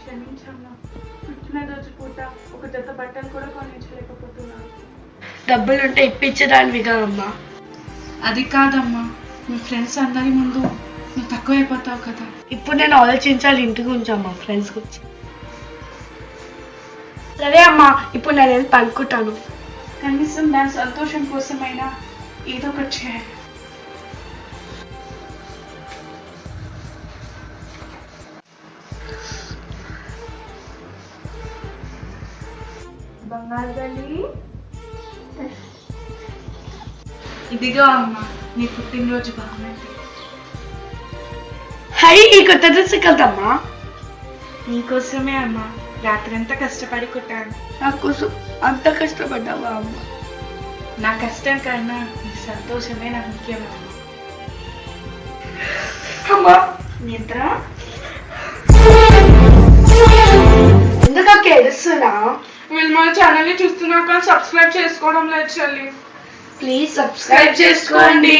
క్షమించమ్మా. పుట్టినరోజు పూట ఒక జత బట్టలు కూడా కొనించలేకపోతున్నాను. డబ్బులుంటే ఇప్పించడానికి కదమ్మా. అది కాదమ్మా, మీ ఫ్రెండ్స్ అందరి ముందు నువ్వు తక్కువ అయిపోతావు కదా. ఇప్పుడు నేను ఆలోచించాలి ఇంటి గురించి అమ్మా, ఫ్రెండ్స్ గురించి. సరే అమ్మా, ఇప్పుడు నేను వెళ్ళి పనుకుంటాను. కనీసం దాని సంతోషం కోసమైనా ఏదో ఒకటి చేయాలి. బంగారు తల్లి, ఇదిగో అమ్మా నీ పుట్టినరోజు బహుమతి. హై, ఈ కొత్త డ్రెస్ కదమ్మా. నీకోసమే అమ్మా, రాత్రంతా కష్టపడి కుట్టాను. నా కోసం అంత కష్టపడ్డావా అమ్మా? నా కష్టం కన్నా నీ సంతోషమే నాకు ముఖ్యం అమ్మా. నిద్ర ఎందుకు ఏడుస్తున్నా? వీళ్ళు మన ఛానల్ ని చూస్తున్నా కానీ సబ్స్క్రైబ్ చేసుకోవడం లేదు చెల్లి. ప్లీజ్ సబ్స్క్రైబ్ చేసుకోండి.